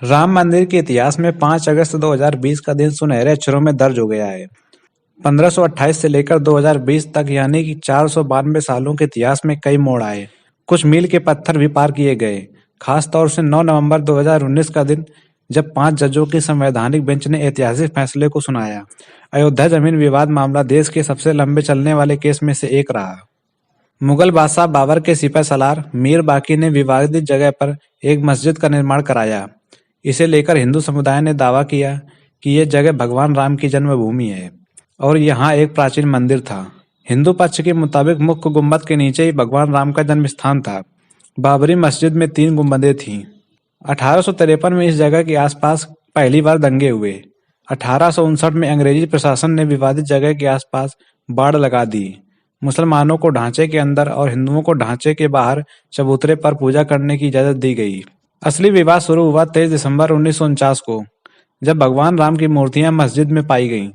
राम मंदिर के इतिहास में 5 अगस्त 2020 का दिन सुनहरे अक्षरों में दर्ज हो गया है। 1528 से लेकर 2020 तक यानी कि 492 सालों के इतिहास में कई मोड़ आए। कुछ मील के पत्थर भी पार किए गए। खास तौर से 9 नवंबर 2019 का दिन, जब 5 जजों की संवैधानिक बेंच ने ऐतिहासिक फैसले को सुनाया। अयोध्या जमीन विवाद मामला देश के सबसे लंबे चलने वाले केस में से एक रहा। मुगल बादशाह बाबर के सिपह सलार मीर बाकी ने विवादित जगह पर एक मस्जिद का निर्माण कराया। इसे लेकर हिंदू समुदाय ने दावा किया कि यह जगह भगवान राम की जन्मभूमि है और यहाँ एक प्राचीन मंदिर था। हिंदू पक्ष के मुताबिक मुख्य गुम्बद के नीचे ही भगवान राम का जन्म स्थान था। बाबरी मस्जिद में 3 गुम्बदें थीं। 1853 में इस जगह के आसपास पहली बार दंगे हुए। 1859 में अंग्रेजी प्रशासन ने विवादित जगह के आसपास बाड़ लगा दी। मुसलमानों को ढांचे के अंदर और हिंदुओं को ढांचे के बाहर चबूतरे पर पूजा करने की इजाजत दी गई। असली विवाद शुरू हुआ 23 दिसंबर 1949 को, जब भगवान राम की मूर्तियां मस्जिद में पाई गईं।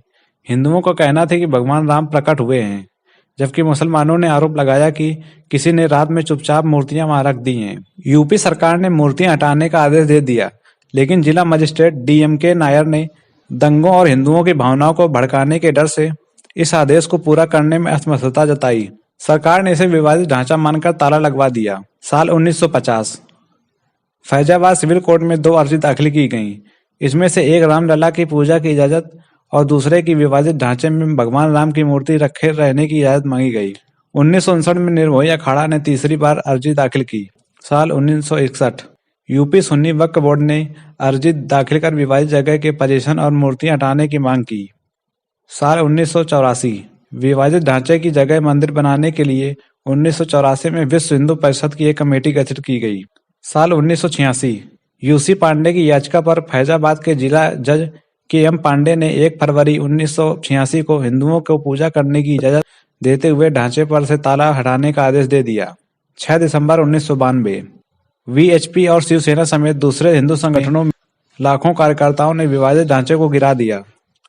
हिंदुओं का कहना था कि भगवान राम प्रकट हुए हैं, जबकि मुसलमानों ने आरोप लगाया कि किसी ने रात में चुपचाप मूर्तियां वहां रख दी हैं। यूपी सरकार ने मूर्तियां हटाने का आदेश दे दिया, लेकिन जिला मजिस्ट्रेट DMK नायर ने दंगों और हिंदुओं की भावनाओं को भड़काने के डर से इस आदेश को पूरा करने में असमर्थता जताई। सरकार ने इसे विवादित ढांचा मानकर ताला लगवा दिया। साल 1950 फैजाबाद सिविल कोर्ट में 2 अर्जी दाखिल की गईं। इसमें से एक रामलला की पूजा की इजाजत और दूसरे की विवादित ढांचे में भगवान राम की मूर्ति रखे रहने की इजाजत मांगी गई। 1959 में निर्मोही अखाड़ा ने तीसरी बार अर्जी दाखिल की। साल 1961 यूपी सुन्नी वक्फ बोर्ड ने अर्जी दाखिल कर विवादित जगह के पोजीशन और मूर्तियां हटाने की मांग की। साल 1984 विवादित ढांचे की जगह मंदिर बनाने के लिए 1984 में विश्व हिंदू परिषद की एक कमेटी गठित की गई। साल 1986 UC पांडे की याचिका पर फैजाबाद के जिला जज KM पांडे ने 1 फरवरी 1986 को हिंदुओं को पूजा करने की इजाजत देते हुए ढांचे पर से ताला हटाने का आदेश दे दिया। 6 दिसंबर 1992 VHP और शिवसेना समेत दूसरे हिंदू संगठनों में लाखों कार्यकर्ताओं ने विवादित ढांचे को गिरा दिया।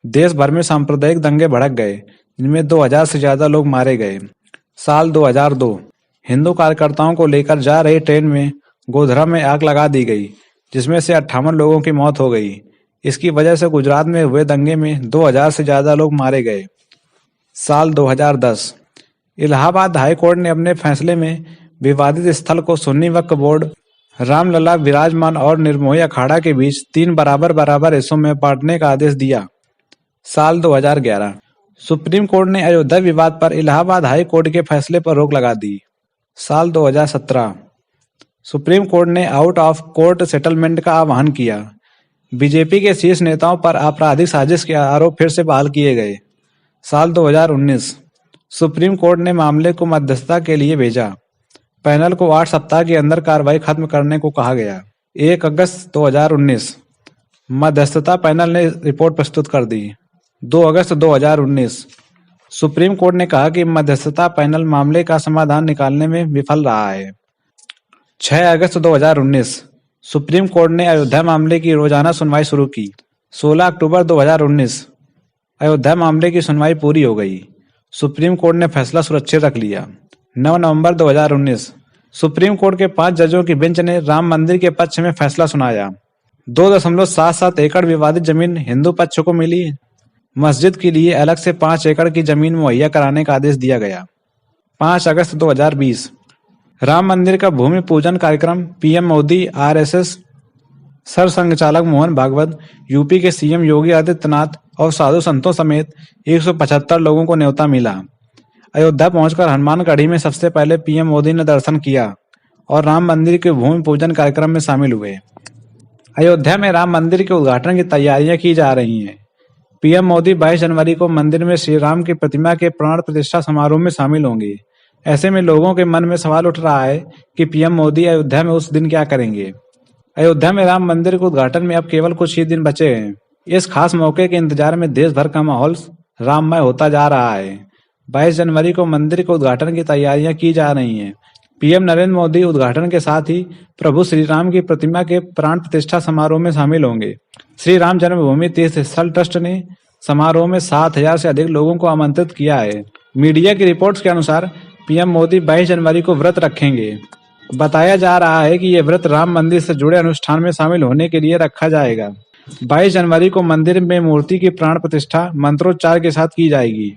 देश भर में सांप्रदायिक दंगे भड़क गए, जिनमें 2000 से ज्यादा लोग मारे गए। साल 2002 हिंदू कार्यकर्ताओं को लेकर जा रही ट्रेन में गोधरा में आग लगा दी गई, जिसमें से 58 लोगों की मौत हो गई। इसकी वजह से गुजरात में हुए दंगे में 2000 से ज्यादा लोग मारे गए। साल 2010 इलाहाबाद हाई कोर्ट ने अपने फैसले में विवादित स्थल को सुन्नी वक्फ बोर्ड, रामलला विराजमान और निर्मोही अखाड़ा के बीच 3 बराबर हिस्सों में बांटने का आदेश दिया। साल 2011 सुप्रीम कोर्ट ने अयोध्या विवाद पर इलाहाबाद हाई कोर्ट के फैसले पर रोक लगा दी। साल 2017 सुप्रीम कोर्ट ने आउट ऑफ कोर्ट सेटलमेंट का आह्वान किया। बीजेपी के शीर्ष नेताओं पर आपराधिक साजिश के आरोप फिर से बहाल किए गए। साल 2019 सुप्रीम कोर्ट ने मामले को मध्यस्थता के लिए भेजा। पैनल को 8 सप्ताह के अंदर कार्रवाई खत्म करने को कहा गया। 1 अगस्त 2019 मध्यस्थता पैनल ने रिपोर्ट प्रस्तुत कर दी। 2 अगस्त 2019 सुप्रीम कोर्ट ने कहा कि मध्यस्थता पैनल मामले का समाधान निकालने में विफल रहा है। 6 अगस्त 2019 सुप्रीम कोर्ट ने अयोध्या मामले की रोजाना सुनवाई शुरू की। 16 अक्टूबर 2019 अयोध्या मामले की सुनवाई पूरी हो गई। सुप्रीम कोर्ट ने फैसला सुरक्षित रख लिया। 9 नवंबर 2019 सुप्रीम कोर्ट के 5 जजों की बेंच ने राम मंदिर के पक्ष में फैसला सुनाया। 2.77 एकड़ विवादित जमीन हिंदू पक्ष को मिली। मस्जिद के लिए अलग से 5 एकड़ की जमीन मुहैया कराने का आदेश दिया गया। 5 अगस्त 2020 राम मंदिर का भूमि पूजन कार्यक्रम PM मोदी, RSS सरसंघचालक मोहन भागवत, यूपी के CM योगी आदित्यनाथ और साधु संतों समेत 175 लोगों को न्योता मिला। अयोध्या पहुंचकर हनुमानगढ़ी में सबसे पहले PM मोदी ने दर्शन किया और राम मंदिर के भूमि पूजन कार्यक्रम में शामिल हुए। अयोध्या में राम मंदिर के उद्घाटन की तैयारियां की जा रही हैं। PM मोदी 22 जनवरी को मंदिर में श्री राम की प्रतिमा के प्राण प्रतिष्ठा समारोह में शामिल होंगे। ऐसे में लोगों के मन में सवाल उठ रहा है कि PM मोदी अयोध्या में उस दिन क्या करेंगे। अयोध्या में राम मंदिर के उद्घाटन में अब केवल कुछ ही दिन बचे हैं। इस खास मौके के इंतजार में देश भर का माहौल राममय होता जा रहा है। 22 जनवरी को मंदिर के उद्घाटन की तैयारियां की जा रही हैं। PM नरेंद्र मोदी उद्घाटन के साथ ही प्रभु श्री राम की प्रतिमा के प्राण प्रतिष्ठा समारोह में शामिल होंगे। श्री राम जन्मभूमि तीर्थ स्थल ट्रस्ट ने समारोह में 7000 से अधिक लोगों को आमंत्रित किया है। मीडिया की रिपोर्ट्स के अनुसार PM मोदी 22 जनवरी को व्रत रखेंगे। बताया जा रहा है कि ये व्रत राम मंदिर से जुड़े अनुष्ठान में शामिल होने के लिए रखा जाएगा। 22 जनवरी को मंदिर में मूर्ति की प्राण प्रतिष्ठा मंत्रोच्चार के साथ की जाएगी।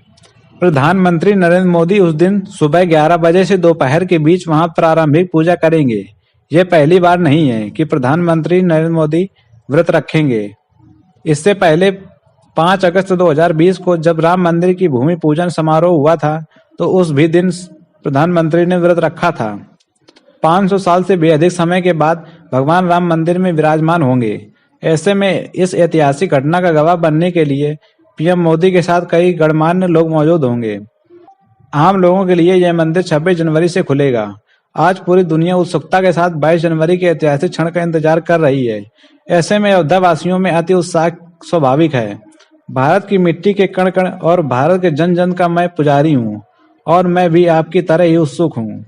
प्रधानमंत्री नरेंद्र मोदी उस दिन सुबह 11 बजे से दोपहर के बीच वहां प्रारंभिक पूजा करेंगे। यह पहली बार नहीं है कि प्रधानमंत्री नरेंद्र मोदी व्रत रखेंगे। इससे पहले 5 अगस्त 2020 को जब राम मंदिर की भूमि पूजन समारोह हुआ था, तो उस भी दिन प्रधानमंत्री ने व्रत रखा था। 500 साल से भी अधिक समय के बाद भगवान राम मंदिर में विराजमान होंगे। ऐसे में इस ऐतिहासिक घटना का गवाह बनने के लिए पीएम मोदी के साथ कई गणमान्य लोग मौजूद होंगे। आम लोगों के लिए यह मंदिर 26 जनवरी से खुलेगा। आज पूरी दुनिया उत्सुकता के साथ 22 जनवरी के ऐतिहासिक क्षण का इंतजार कर रही है। ऐसे में अयोध्या वासियों में अति उत्साह स्वाभाविक है। भारत की मिट्टी के कण कण और भारत के जन जन का मैं पुजारी हूँ और मैं भी आपकी तरह ही उत्सुक हूँ।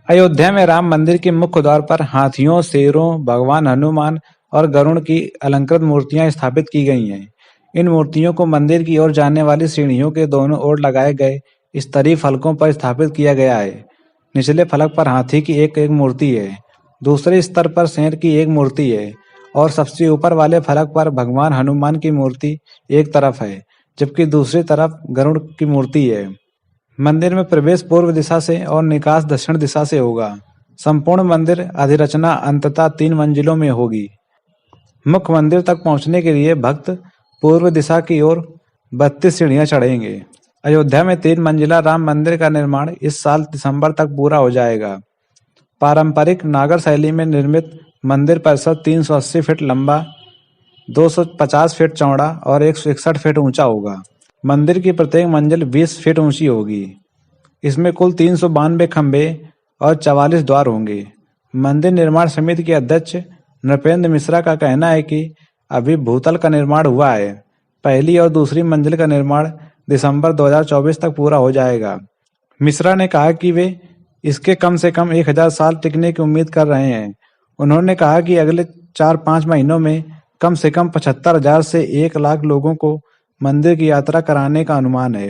अयोध्या में राम मंदिर के मुख्य द्वार पर हाथियों, शेरों, भगवान हनुमान और गरुड़ की अलंकृत मूर्तियां स्थापित की गई हैं। इन मूर्तियों को मंदिर की ओर जाने वाली सीढ़ियों के दोनों ओर लगाए गए स्तरीय फलकों पर स्थापित किया गया है। निचले फलक पर हाथी की एक मूर्ति है, दूसरे स्तर पर शेर की एक मूर्ति है और सबसे ऊपर वाले फलक पर भगवान हनुमान की मूर्ति एक तरफ है, जबकि दूसरी तरफ गरुड़ की मूर्ति है। मंदिर में प्रवेश पूर्व दिशा से और निकास दक्षिण दिशा से होगा। संपूर्ण मंदिर अधिरचना अंततः 3 मंजिलों में होगी। मुख्य मंदिर तक पहुंचने के लिए भक्त पूर्व दिशा की ओर 32 सीढ़ियां चढ़ेंगे। अयोध्या में 3 मंजिला राम मंदिर का निर्माण इस साल दिसंबर तक पूरा हो जाएगा। पारंपरिक नागर शैली में निर्मित मंदिर परिसर 380 फीट लंबा, 250 फीट चौड़ा और 161 फीट ऊंचा होगा। मंदिर की प्रत्येक मंजिल 20 फीट ऊंची होगी। इसमें कुल 392 खंभे और 44 द्वार होंगे। मंदिर निर्माण समिति के अध्यक्ष नृपेंद्र मिश्रा का कहना है कि अभी भूतल का निर्माण हुआ है। पहली और दूसरी मंजिल का निर्माण दिसंबर 2024 तक पूरा हो जाएगा। मिश्रा ने कहा कि वे इसके कम से कम 1000 साल टिकने की उम्मीद कर रहे हैं। उन्होंने कहा कि अगले 4-5 महीनों में कम से कम 75,000 से 1 लाख लोगों को मंदिर की यात्रा कराने का अनुमान है।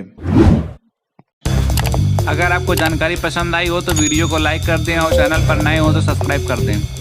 अगर आपको जानकारी पसंद आई हो तो वीडियो को लाइक कर दें और चैनल पर नए हो तो सब्सक्राइब कर दें।